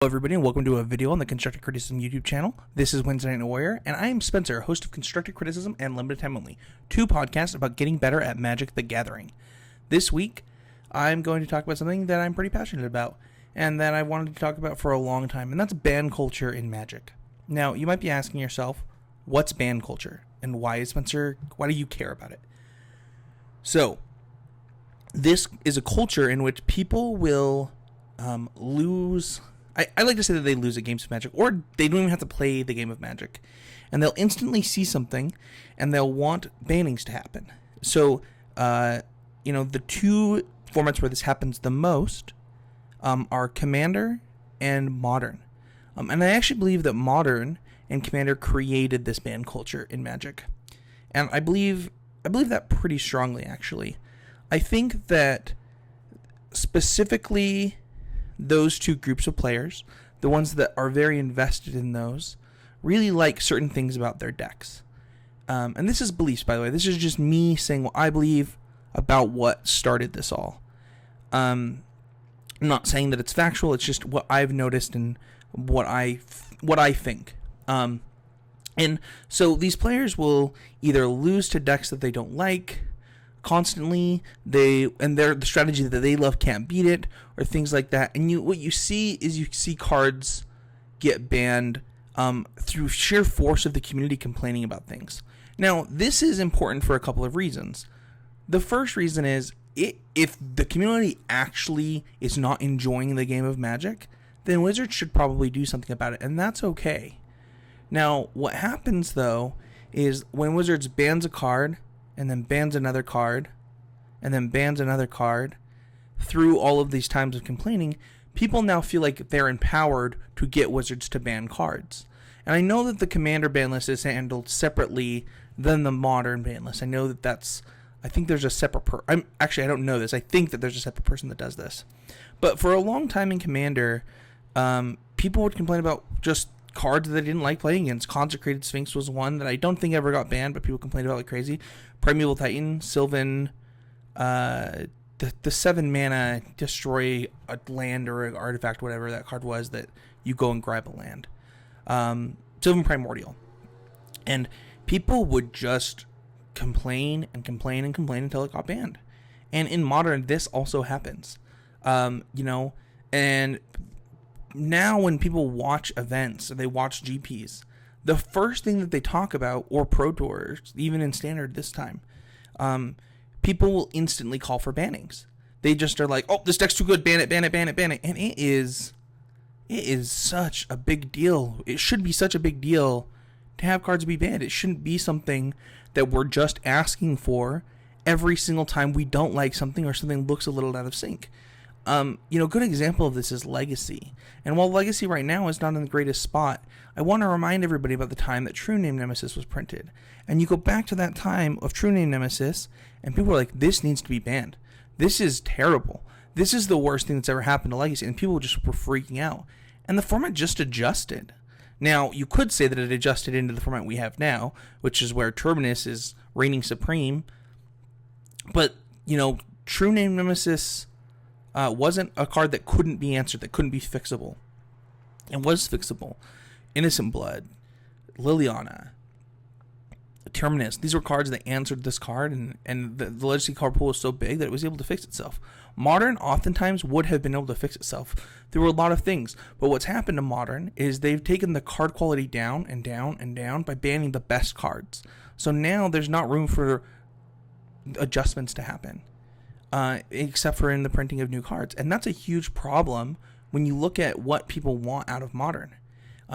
Hello everybody and welcome to a video on the Constructive Criticism YouTube channel. This is Wednesday Night Warrior and I am Spencer, host of Constructive Criticism and Limited Time Only, two podcasts about getting better at Magic the Gathering. This week, I'm going to talk about something that I'm pretty passionate about and that I've wanted to talk about for a long time, and that's ban culture in Magic. Now, you might be asking yourself, what's ban culture and why do you care about it? So, this is a culture in which people will lose... I like to say that they lose at games of Magic, or they don't even have to play the game of Magic, and they'll instantly see something, and they'll want bannings to happen. So, the two formats where this happens the most are Commander and Modern. And I actually believe that Modern and Commander created this ban culture in Magic, and I believe that pretty strongly, actually. I think that specifically those two groups of players, the ones that are very invested in those, really like certain things about their decks. And this is beliefs, by the way. This is just me saying what I believe about what started this all. I'm not saying that it's factual. It's just what I've noticed and what I think. And so these players will either lose to decks that they don't like constantly, the strategy that they love can't beat it, or things like that. And what you see cards get banned through sheer force of the community complaining about things. Now, this is important for a couple of reasons. The first reason is if the community actually is not enjoying the game of Magic, then Wizards should probably do something about it, and that's okay. Now, what happens though is when Wizards bans a card and then bans another card, and then bans another card, through all of these times of complaining, people now feel like they're empowered to get Wizards to ban cards. And I know that the Commander ban list is handled separately than the Modern ban list. I know that I think there's a separate I don't know this. I think that there's a separate person that does this. But for a long time in Commander, people would complain about just cards that they didn't like playing against. Consecrated Sphinx was one that I don't think ever got banned, but people complained about like crazy. Primeval Titan, Sylvan, the 7 mana destroy a land or an artifact, whatever that card was, that you go and grab a land. Sylvan Primordial. And people would just complain and complain and complain until it got banned. And in Modern, this also happens. And now when people watch events, or they watch GPs, the first thing that they talk about, or Pro Tours, even in Standard this time, people will instantly call for bannings. They just are like, oh, this deck's too good, ban it, ban it, ban it, ban it. And it is such a big deal. It should be such a big deal to have cards be banned. It shouldn't be something that we're just asking for every single time we don't like something or something looks a little out of sync. A good example of this is Legacy. And while Legacy right now is not in the greatest spot, I want to remind everybody about the time that True Name Nemesis was printed. And you go back to that time of True Name Nemesis, and people were like, this needs to be banned. This is terrible. This is the worst thing that's ever happened to Legacy. And people just were freaking out. And the format just adjusted. Now, you could say that it adjusted into the format we have now, which is where Terminus is reigning supreme. But, True Name Nemesis wasn't a card that couldn't be answered, that couldn't be fixable. It was fixable. Innocent Blood, Liliana, Terminus, these were cards that answered this card, and the Legacy card pool was so big that it was able to fix itself. Modern oftentimes would have been able to fix itself. There were a lot of things, but what's happened to Modern is they've taken the card quality down and down and down by banning the best cards. So now there's not room for adjustments to happen. Except for in the printing of new cards. And that's a huge problem when you look at what people want out of Modern.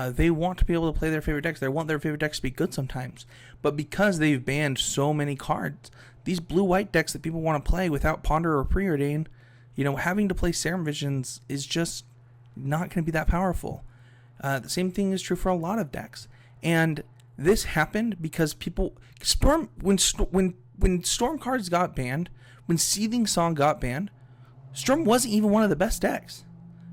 They want to be able to play their favorite decks. They want their favorite decks to be good sometimes. But because they've banned so many cards, these blue-white decks that people want to play without Ponder or Preordain, having to play Serum Visions is just not going to be that powerful. The same thing is true for a lot of decks. And this happened because when Storm cards got banned, when Seething Song got banned, Storm wasn't even one of the best decks.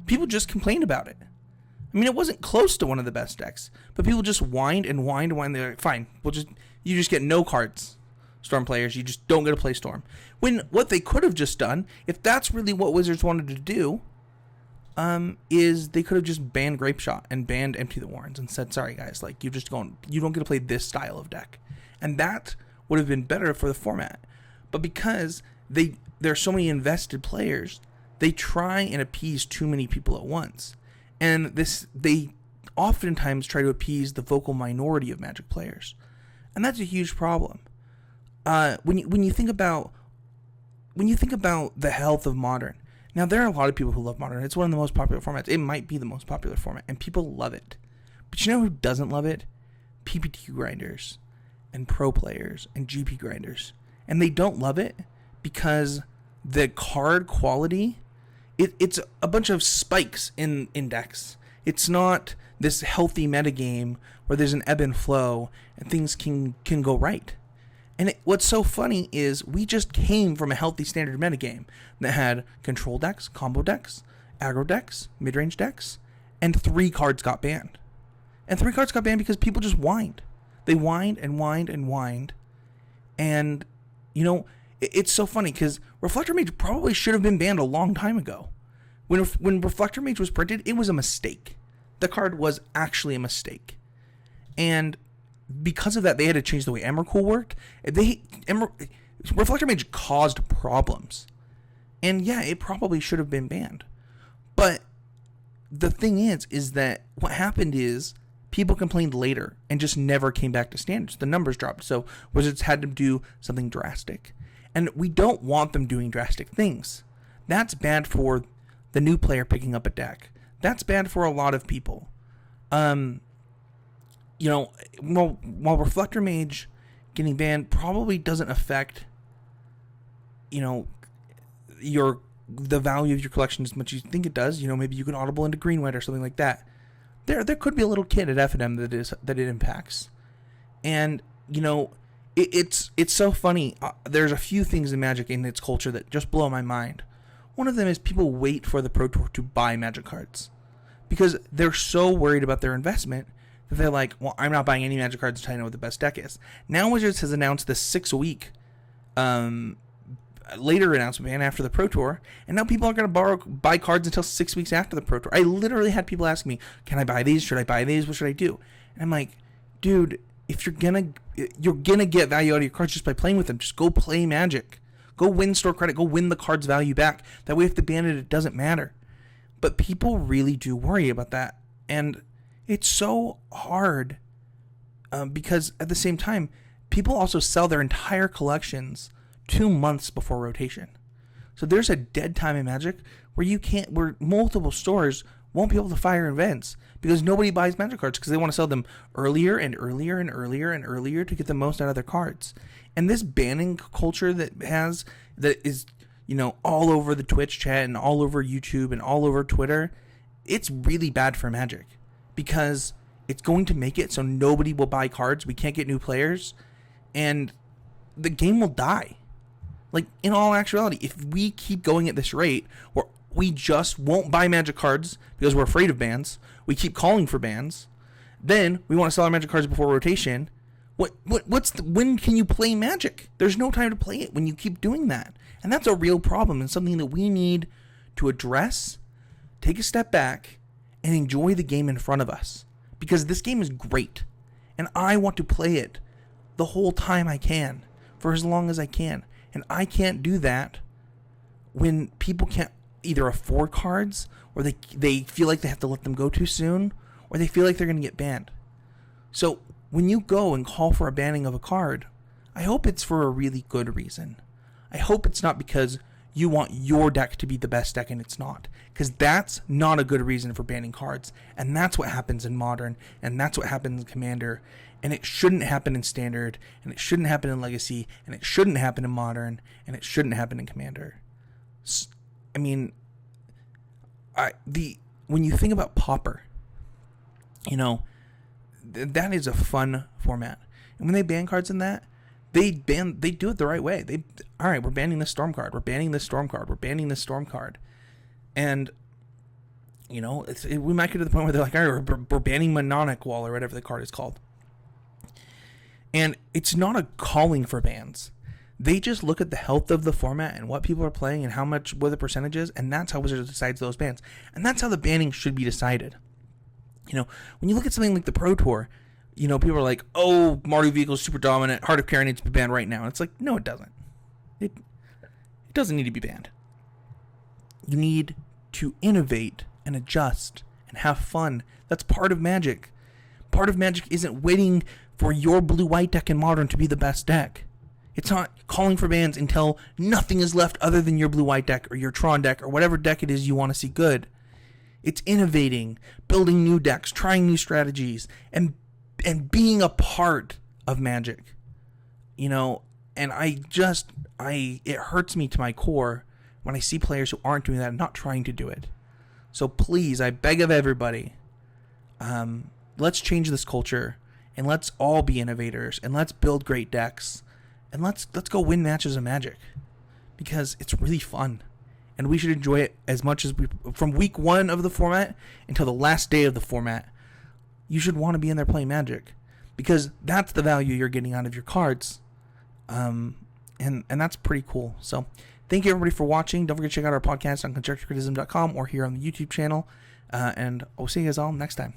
People just complained about it. I mean, it wasn't close to one of the best decks, but people just whined and whined and whined. They're like, fine, you just get no cards, Storm players. You just don't get to play Storm. When what they could have just done, if that's really what Wizards wanted to do, is they could have just banned Grape Shot and banned Empty the Warrens and said, sorry guys, like you don't get to play this style of deck. And that would have been better for the format. But because there are so many invested players, they try and appease too many people at once. And they oftentimes try to appease the vocal minority of Magic players. And that's a huge problem. When you think about the health of Modern, now there are a lot of people who love Modern. It's one of the most popular formats. It might be the most popular format, and people love it. But you know who doesn't love it? PPT grinders and pro players and GP grinders. And they don't love it because the card quality, it's a bunch of spikes in decks. It's not this healthy metagame where there's an ebb and flow and things can go right. And what's so funny is we just came from a healthy standard metagame that had control decks, combo decks, aggro decks, mid-range decks, and 3 cards got banned. And 3 cards got banned because people just whined. They whined and whined and whined. And, you know, it's so funny because Reflector Mage probably should have been banned a long time ago. When Reflector Mage was printed, it was a mistake. The card was actually a mistake. And because of that, they had to change the way Emrakul worked. Reflector Mage caused problems. And yeah, it probably should have been banned. But the thing is that what happened is people complained later and just never came back to standards. The numbers dropped. So Wizards had to do something drastic. And we don't want them doing drastic things. That's bad for the new player picking up a deck. That's bad for a lot of people. You know, while Reflector Mage getting banned probably doesn't affect, you know, the value of your collection as much as you think it does. You know, maybe you can audible into Green White or something like that. There could be a little kid at FNM that it impacts. And, you know, it's so funny. There's a few things in Magic in its culture that just blow my mind. One of them is people wait for the Pro Tour to buy Magic cards because they're so worried about their investment that they're like, well, I'm not buying any Magic cards until I know what the best deck is. Now Wizards has announced this 6-week later announcement ban after the Pro Tour, and now people are going to buy cards until 6 weeks after the Pro Tour. I literally had people ask me, can I buy these? Should I buy these? What should I do? And I'm like, dude, if you're gonna get value out of your cards just by playing with them, just go play Magic. Go win store credit. Go win the card's value back. That way if they ban it, it doesn't matter. But people really do worry about that. And it's so hard because at the same time, people also sell their entire collections 2 months before rotation. So there's a dead time in Magic where multiple stores won't be able to fire events because nobody buys Magic cards because they want to sell them earlier and earlier and earlier and earlier to get the most out of their cards. And this banning culture that is, you know, all over the Twitch chat and all over YouTube and all over Twitter, it's really bad for Magic because it's going to make it so nobody will buy cards. We can't get new players and the game will die. Like, in all actuality, if we keep going at this rate where we just won't buy Magic cards because we're afraid of bans, we keep calling for bans, then we want to sell our Magic cards before rotation. When can you play Magic? There's no time to play it when you keep doing that. And that's a real problem and something that we need to address, take a step back, and enjoy the game in front of us. Because this game is great. And I want to play it the whole time I can, for as long as I can. And I can't do that when people can't either afford cards, or they feel like they have to let them go too soon, or they feel like they're going to get banned. So when you go and call for a banning of a card, I hope it's for a really good reason. I hope it's not because you want your deck to be the best deck and it's not. Because that's not a good reason for banning cards. And that's what happens in Modern, and that's what happens in Commander. And it shouldn't happen in Standard, and it shouldn't happen in Legacy, and it shouldn't happen in Modern, and it shouldn't happen in Commander. I mean, when you think about Pauper, you know, that is a fun format. And when they ban cards in that, they do it the right way. All right, we're banning this Storm card. We're banning this Storm card. We're banning this Storm card. And, you know, we might get to the point where they're like, all right, we're banning Mononic Wall or whatever the card is called. And it's not a calling for bans. They just look at the health of the format and what people are playing and what the percentage is, and that's how Wizards decides those bans. And that's how the banning should be decided. When you look at something like the Pro Tour, people are like, oh, Mardu Vehicle is super dominant, Heart of Karen needs to be banned right now. And it's like, no, it doesn't. It doesn't need to be banned. You need to innovate and adjust and have fun. That's part of Magic. Part of Magic isn't waiting for your blue-white deck in Modern to be the best deck. It's not calling for bans until nothing is left other than your blue-white deck or your Tron deck or whatever deck it is you want to see good. It's innovating, building new decks, trying new strategies, and being a part of Magic. And it hurts me to my core when I see players who aren't doing that and not trying to do it. So please, I beg of everybody, let's change this culture, and let's all be innovators, and let's build great decks, and let's go win matches of Magic, because it's really fun, and we should enjoy it as much as from week 1 of the format until the last day of the format. You should want to be in there playing Magic, because that's the value you're getting out of your cards, and that's pretty cool. So thank you everybody for watching. Don't forget to check out our podcast on constructivecriticism.com or here on the YouTube channel, and I'll see you guys all next time.